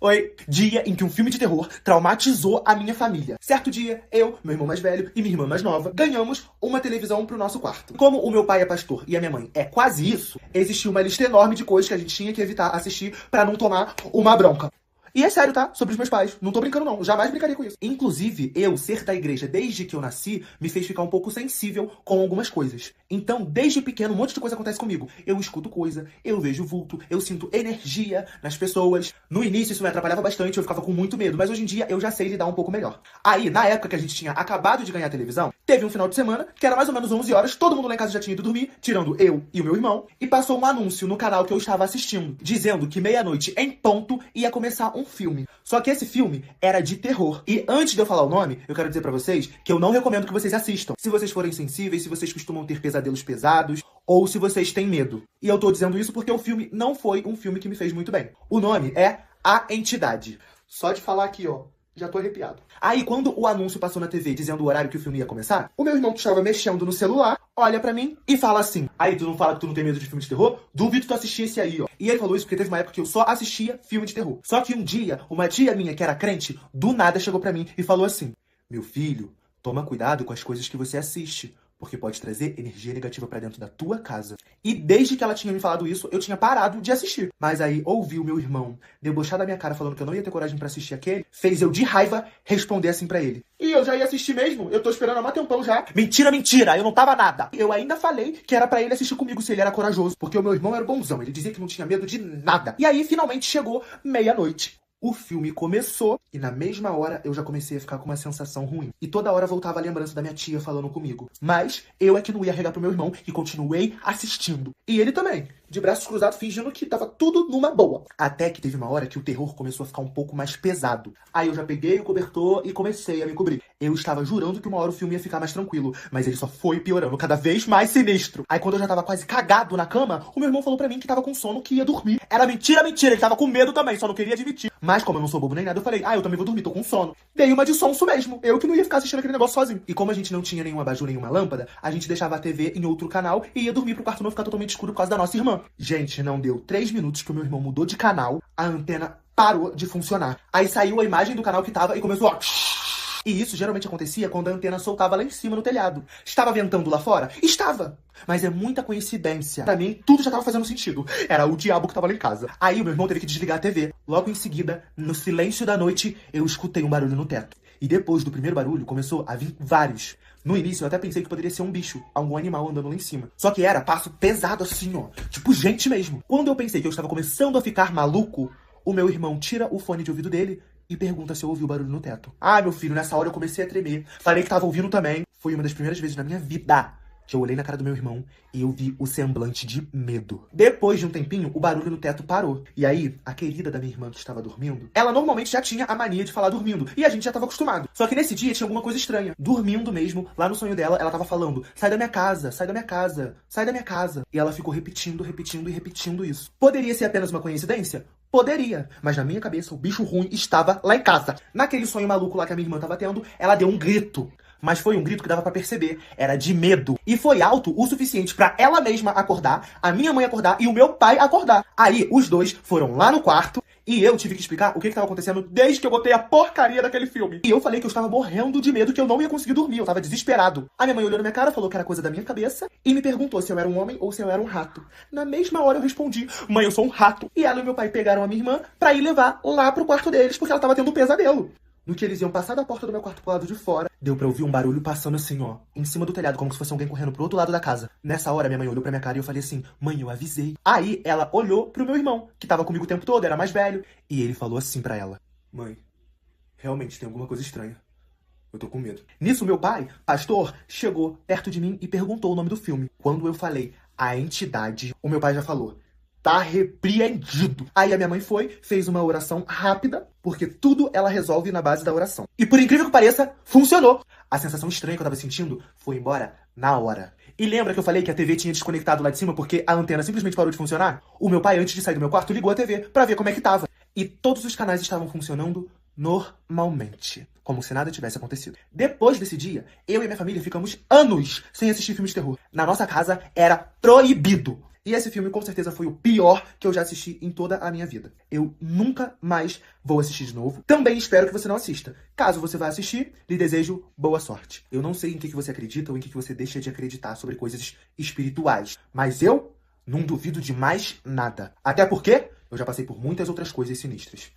Foi dia em que um filme de terror traumatizou a minha família. Certo dia, eu, meu irmão mais velho e minha irmã mais nova ganhamos uma televisão pro nosso quarto. Como o meu pai é pastor e a minha mãe é quase isso, existia uma lista enorme de coisas que a gente tinha que evitar assistir pra não tomar uma bronca. E é sério, tá? Sobre os meus pais. Não tô brincando, não. Jamais brincaria com isso. Inclusive, eu ser da igreja desde que eu nasci me fez ficar um pouco sensível com algumas coisas. Então, desde pequeno, um monte de coisa acontece comigo. Eu escuto coisa, eu vejo vulto, eu sinto energia nas pessoas. No início, isso me atrapalhava bastante, eu ficava com muito medo. Mas hoje em dia, eu já sei lidar um pouco melhor. Aí, na época que a gente tinha acabado de ganhar a televisão, teve um final de semana, que era mais ou menos 11 horas, todo mundo lá em casa já tinha ido dormir, tirando eu e o meu irmão, e passou um anúncio no canal que eu estava assistindo, dizendo que meia-noite em ponto ia começar um filme. Só que esse filme era de terror. E antes de eu falar o nome, eu quero dizer pra vocês que eu não recomendo que vocês assistam. Se vocês forem sensíveis, se vocês costumam ter pesadelos pesados, ou se vocês têm medo. E eu tô dizendo isso porque o filme não foi um filme que me fez muito bem. O nome é A Entidade. Só de falar aqui, ó, já tô arrepiado. Aí, quando o anúncio passou na TV dizendo o horário que o filme ia começar, o meu irmão que estava mexendo no celular, olha pra mim e fala assim: aí, tu não fala que tu não tem medo de filme de terror? Duvido tu assistir esse aí, ó. E ele falou isso porque teve uma época que eu só assistia filme de terror. Só que um dia, uma tia minha que era crente, do nada chegou pra mim e falou assim: meu filho, toma cuidado com as coisas que você assiste, porque pode trazer energia negativa pra dentro da tua casa. E desde que ela tinha me falado isso, eu tinha parado de assistir. Mas aí ouvi o meu irmão debochar da minha cara falando que eu não ia ter coragem pra assistir aquele, fez eu de raiva responder assim pra ele: e eu já ia assistir mesmo, eu tô esperando há um tempão já. Mentira, mentira, eu não tava nada. Eu ainda falei que era pra ele assistir comigo se ele era corajoso, porque o meu irmão era bonzão, ele dizia que não tinha medo de nada. E aí finalmente chegou meia-noite. O filme começou e na mesma hora eu já comecei a ficar com uma sensação ruim. E toda hora voltava a lembrança da minha tia falando comigo. Mas eu é que não ia regar pro meu irmão e continuei assistindo. E ele também, de braços cruzados, fingindo que tava tudo numa boa. Até que teve uma hora que o terror começou a ficar um pouco mais pesado. Aí eu já peguei o cobertor e comecei a me cobrir. Eu estava jurando que uma hora o filme ia ficar mais tranquilo, mas ele só foi piorando, cada vez mais sinistro. Aí quando eu já tava quase cagado na cama, o meu irmão falou pra mim que tava com sono, que ia dormir. Era mentira, mentira, ele tava com medo também, só não queria admitir. Mas como eu não sou bobo nem nada, eu falei: eu também vou dormir, tô com sono. Dei uma de sonso mesmo, eu que não ia ficar assistindo aquele negócio sozinho. E como a gente não tinha nenhum abajur, nenhuma lâmpada, a gente deixava a TV em outro canal e ia dormir pro quarto não ficar totalmente escuro por causa da nossa irmã. Gente, não deu 3 minutos que o meu irmão mudou de canal, a antena parou de funcionar. Aí saiu a imagem do canal que tava e começou a... E isso geralmente acontecia quando a antena soltava lá em cima no telhado. Estava ventando lá fora? Estava! Mas é muita coincidência. Pra mim, tudo já tava fazendo sentido. Era o diabo que tava lá em casa. Aí o meu irmão teve que desligar a TV. Logo em seguida, no silêncio da noite, eu escutei um barulho no teto. E depois do primeiro barulho, começou a vir vários. No início, eu até pensei que poderia ser um bicho, algum animal andando lá em cima. Só que era passo pesado assim, ó. Tipo gente mesmo. Quando eu pensei que eu estava começando a ficar maluco, o meu irmão tira o fone de ouvido dele e pergunta se eu ouvi o barulho no teto. Meu filho, nessa hora eu comecei a tremer. Falei que tava ouvindo também. Foi uma das primeiras vezes na minha vida que eu olhei na cara do meu irmão e eu vi o semblante de medo. Depois de um tempinho, o barulho no teto parou. E aí, a querida da minha irmã que estava dormindo, ela normalmente já tinha a mania de falar dormindo. E a gente já tava acostumado. Só que nesse dia tinha alguma coisa estranha. Dormindo mesmo, lá no sonho dela, ela tava falando: sai da minha casa, sai da minha casa, sai da minha casa. E ela ficou repetindo, repetindo e repetindo isso. Poderia ser apenas uma coincidência? Poderia, mas na minha cabeça o bicho ruim estava lá em casa. Naquele sonho maluco lá que a minha irmã tava tendo, ela deu um grito. Mas foi um grito que dava pra perceber, era de medo. E foi alto o suficiente pra ela mesma acordar, a minha mãe acordar e o meu pai acordar. Aí os dois foram lá no quarto e eu tive que explicar o que tava acontecendo desde que eu botei a porcaria daquele filme. E eu falei que eu estava morrendo de medo, que eu não ia conseguir dormir, eu tava desesperado. A minha mãe olhou na minha cara, falou que era coisa da minha cabeça e me perguntou se eu era um homem ou se eu era um rato. Na mesma hora eu respondi: mãe, eu sou um rato. E ela e meu pai pegaram a minha irmã pra ir levar lá pro quarto deles, porque ela tava tendo um pesadelo. No que eles iam passar da porta do meu quarto pro lado de fora, deu pra ouvir um barulho passando assim, ó, em cima do telhado, como se fosse alguém correndo pro outro lado da casa. Nessa hora, minha mãe olhou pra minha cara e eu falei assim: mãe, eu avisei. Aí, ela olhou pro meu irmão, que tava comigo o tempo todo, era mais velho, e ele falou assim pra ela: mãe, realmente tem alguma coisa estranha. Eu tô com medo. Nisso, meu pai, pastor, chegou perto de mim e perguntou o nome do filme. Quando eu falei A Entidade, o meu pai já falou: tá repreendido. Aí a minha mãe foi, fez uma oração rápida, porque tudo ela resolve na base da oração. E por incrível que pareça, funcionou. A sensação estranha que eu tava sentindo foi embora na hora. E lembra que eu falei que a TV tinha desconectado lá de cima porque a antena simplesmente parou de funcionar? O meu pai, antes de sair do meu quarto, ligou a TV pra ver como é que tava. E todos os canais estavam funcionando normalmente, como se nada tivesse acontecido. Depois desse dia, eu e minha família ficamos anos sem assistir filmes de terror. Na nossa casa era proibido. E esse filme, com certeza, foi o pior que eu já assisti em toda a minha vida. Eu nunca mais vou assistir de novo. Também espero que você não assista. Caso você vá assistir, lhe desejo boa sorte. Eu não sei em que você acredita ou em que você deixa de acreditar sobre coisas espirituais. Mas eu não duvido de mais nada. Até porque eu já passei por muitas outras coisas sinistras.